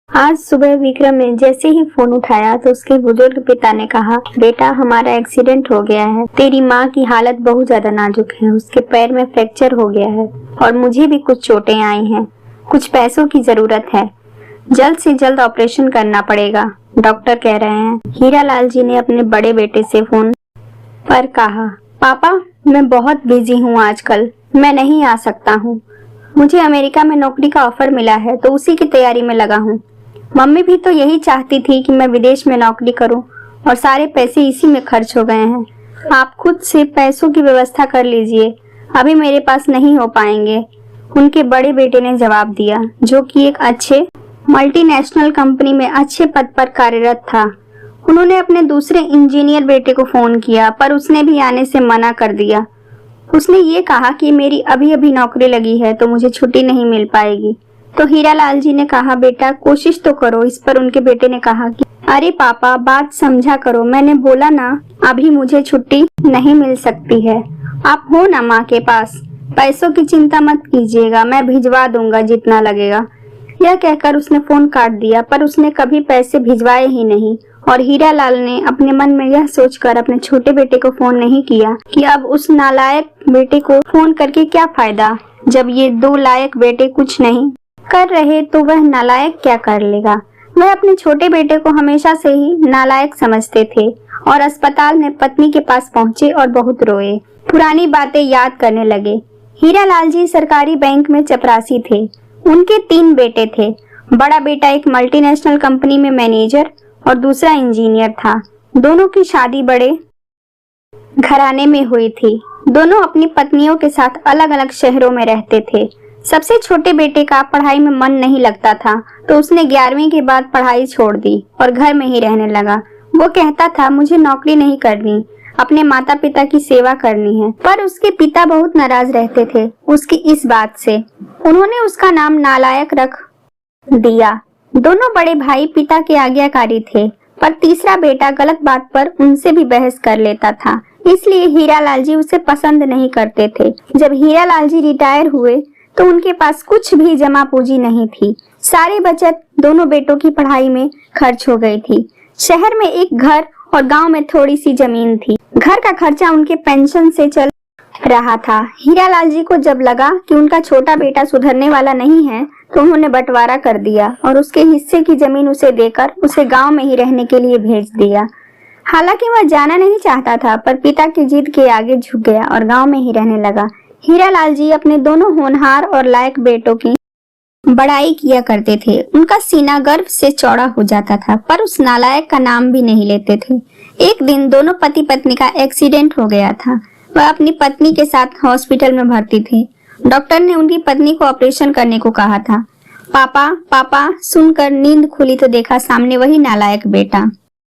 आज सुबह विक्रम ने जैसे ही फोन उठाया तो उसके बुजुर्ग पिता ने कहा, बेटा हमारा एक्सीडेंट हो गया है। तेरी माँ की हालत बहुत ज्यादा नाजुक है। उसके पैर में फ्रैक्चर हो गया है और मुझे भी कुछ चोटें आई हैं। कुछ पैसों की जरूरत है। जल्द से जल्द ऑपरेशन करना पड़ेगा, डॉक्टर कह रहे हैं। हीरालाल जी ने अपने बड़े बेटे से फोन पर कहा, पापा मैं बहुत बिजी हूँ आजकल, मैं नहीं आ सकता हूँ। मुझे अमेरिका में नौकरी का ऑफर मिला है तो उसी की तैयारी में लगा हूँ। मम्मी भी तो यही चाहती थी कि मैं विदेश में नौकरी करूं और सारे पैसे इसी में खर्च हो गए हैं। आप खुद से पैसों की व्यवस्था कर लीजिए, अभी मेरे पास नहीं हो पाएंगे। उनके बड़े बेटे ने जवाब दिया, जो कि एक अच्छे मल्टीनेशनल कंपनी में अच्छे पद पर कार्यरत था। उन्होंने अपने दूसरे इंजीनियर बेटे को फोन किया पर उसने भी आने से मना कर दिया। उसने ये कहा कि मेरी अभी अभी नौकरी लगी है तो मुझे छुट्टी नहीं मिल पाएगी। तो हीरालाल जी ने कहा, बेटा कोशिश तो करो। इस पर उनके बेटे ने कहा कि अरे पापा बात समझा करो, मैंने बोला ना अभी मुझे छुट्टी नहीं मिल सकती है। आप हो ना माँ के पास, पैसों की चिंता मत कीजिएगा, मैं भिजवा दूंगा जितना लगेगा। यह कहकर उसने फोन काट दिया पर उसने कभी पैसे भिजवाए ही नहीं। और हीरालाल ने अपने मन में यह सोचकर अपने छोटे बेटे को फोन नहीं किया कि अब उस नालायक बेटे को फोन करके क्या फायदा। जब ये दो लायक बेटे कुछ नहीं कर रहे तो वह नालायक क्या कर लेगा। वह अपने छोटे बेटे को हमेशा से ही नालायक समझते थे और अस्पताल में पत्नी के पास पहुंचे और बहुत रोए, पुरानी बातें याद करने लगे। हीरालाल जी सरकारी बैंक में चपरासी थे। उनके 3 बेटे थे। बड़ा बेटा एक मल्टीनेशनल कंपनी में मैनेजर और दूसरा इंजीनियर था। दोनों की शादी बड़े घराने में हुई थी। दोनों अपनी पत्नियों के साथ अलग अलग शहरों में रहते थे। सबसे छोटे बेटे का पढ़ाई में मन नहीं लगता था तो उसने 11वीं के बाद पढ़ाई छोड़ दी और घर में ही रहने लगा। वो कहता था मुझे नौकरी नहीं करनी, अपने माता पिता की सेवा करनी है। पर उसके पिता बहुत नाराज रहते थे उसकी इस बात से। उन्होंने उसका नाम नालायक रख दिया। दोनों बड़े भाई पिता के आज्ञाकारी थे पर तीसरा बेटा गलत बात पर उनसे भी बहस कर लेता था, इसलिए हीरालाल जी उसे पसंद नहीं करते थे। जब हीरालाल जी रिटायर हुए तो उनके पास कुछ भी जमा पूंजी नहीं थी। सारी बचत दोनों बेटों की पढ़ाई में खर्च हो गई थी। शहर में एक घर और गांव में थोड़ी सी जमीन थी। घर का खर्चा उनके पेंशन से चल रहा था। हीरालाल जी को जब लगा कि उनका छोटा बेटा सुधरने वाला नहीं है तो उन्होंने बंटवारा कर दिया और उसके हिस्से की जमीन उसे देकर उसे गांव में ही रहने के लिए भेज दिया। हालांकि वह जाना नहीं चाहता था पर पिता की जिद के आगे झुक गया और गांव में ही रहने लगा। हीरालाल जी अपने दोनों होनहार और लायक बेटों की बड़ाई किया करते थे। उनका सीना गर्व से चौड़ा हो जाता था पर उस नालायक का नाम भी नहीं लेते थे। एक दिन दोनों पति पत्नी का एक्सीडेंट हो गया था। वह अपनी पत्नी के साथ हॉस्पिटल में भर्ती थे। डॉक्टर ने उनकी पत्नी को ऑपरेशन करने को कहा था। पापा पापा सुनकर नींद खुली तो देखा सामने वही नालायक बेटा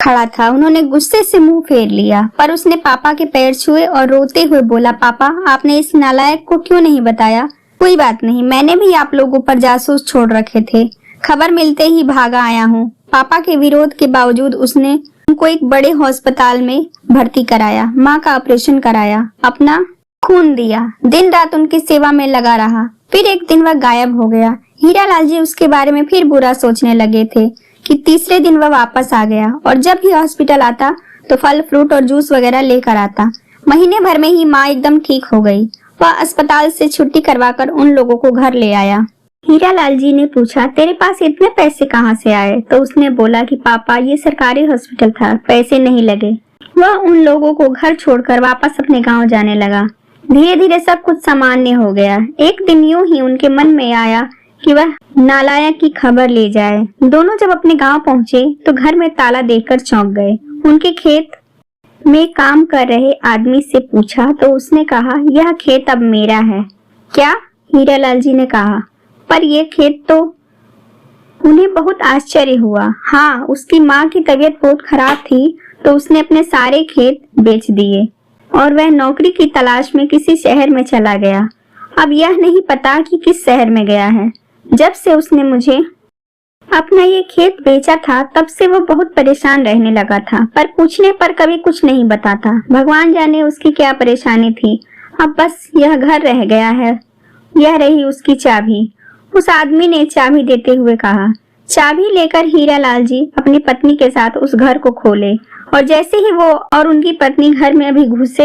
खड़ा था। उन्होंने गुस्से से मुंह फेर लिया पर उसने पापा के पैर छुए और रोते हुए बोला, पापा आपने इस नालायक को क्यों नहीं बताया? कोई बात नहीं, मैंने भी आप लोगों पर जासूस छोड़ रखे थे। खबर मिलते ही भागा आया हूँ। पापा के विरोध के बावजूद उसने उनको एक बड़े अस्पताल में भर्ती कराया, माँ का ऑपरेशन कराया, अपना खून दिया, दिन रात उनकी सेवा में लगा रहा। फिर एक दिन वह गायब हो गया। हीरालाल जी उसके बारे में फिर बुरा सोचने लगे थे कि तीसरे दिन वह वापस आ गया और जब भी हॉस्पिटल आता तो फल फ्रूट और जूस वगैरह लेकर आता। महीने भर में ही माँ एकदम ठीक हो गई। वह अस्पताल से छुट्टी करवाकर उन लोगों को घर ले आया। हीरालाल जी ने पूछा, तेरे पास इतने पैसे कहाँ से आए? तो उसने बोला कि पापा ये सरकारी हॉस्पिटल था, पैसे नहीं लगे। वह उन लोगों को घर छोड़कर वापस अपने गाँव जाने लगा। धीरे धीरे सब कुछ सामान्य हो गया। एक दिन यूं ही उनके मन में आया कि वह नालायक की खबर ले जाए। दोनों जब अपने गांव पहुंचे तो घर में ताला देखकर चौंक गए। उनके खेत में काम कर रहे आदमी से पूछा तो उसने कहा, यह खेत अब मेरा है। क्या? हीरालाल जी ने कहा। पर यह खेत तो। उन्हें बहुत आश्चर्य हुआ। हाँ, उसकी माँ की तबीयत बहुत खराब थी तो उसने अपने सारे खेत बेच दिए और वह नौकरी की तलाश में किसी शहर में चला गया। अब यह नहीं पता कि किस शहर में गया है। जब से उसने मुझे अपना ये खेत बेचा था तब से वो बहुत परेशान रहने लगा था, पर पूछने पर कभी कुछ नहीं बताता। भगवान जाने उसकी क्या परेशानी थी। अब बस यह घर रह गया है, यह रही उसकी चाबी। उस आदमी ने चाबी देते हुए कहा, चाबी लेकर हीरालाल जी अपनी पत्नी के साथ उस घर को खोले और जैसे ही वो और उनकी पत्नी घर में अभी घुसे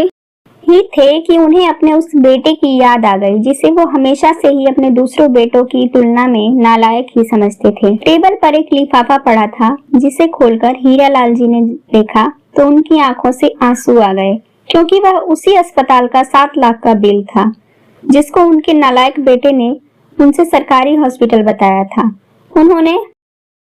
ही थे कि उन्हें अपने उस बेटे की याद आ गई जिसे वो हमेशा से ही अपने दूसरों बेटों की तुलना में नालायक ही समझते थे। टेबल पर एक लिफाफा पड़ा था जिसे खोलकर हीरालाल जी ने देखा तो उनकी आंखों से आंसू आ गए, क्योंकि वह उसी अस्पताल का 7 लाख का बिल था जिसको उनके नालायक बेटे ने उनसे सरकारी हॉस्पिटल बताया था। उन्होंने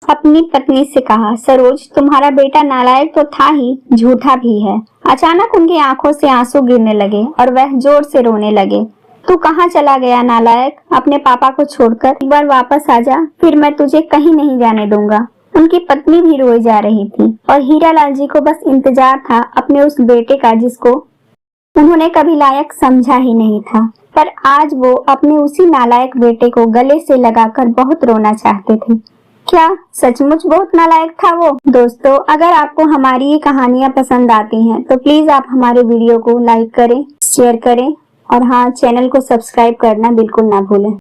अपनी पत्नी से कहा, सरोज, तुम्हारा बेटा नालायक तो था ही, झूठा भी है। अचानक उनकी आंखों से आंसू गिरने लगे और वह जोर से रोने लगे। तू कहाँ चला गया नालायक? अपने पापा को छोड़कर एक बार वापस आ जा, फिर मैं तुझे कहीं नहीं जाने दूंगा। उनकी पत्नी भी रोई जा रही थी और हीरालाल जी को बस इंतजार था अपने उस बेटे का जिसको उन्होंने कभी लायक समझा ही नहीं था। पर आज वो अपने उसी नालायक बेटे को गले से लगाकर बहुत रोना चाहते थे। क्या सचमुच बहुत नालायक था वो? दोस्तों, अगर आपको हमारी ये कहानियाँ पसंद आती हैं तो प्लीज आप हमारे वीडियो को लाइक करें, शेयर करें और हाँ, चैनल को सब्सक्राइब करना बिल्कुल ना भूलें।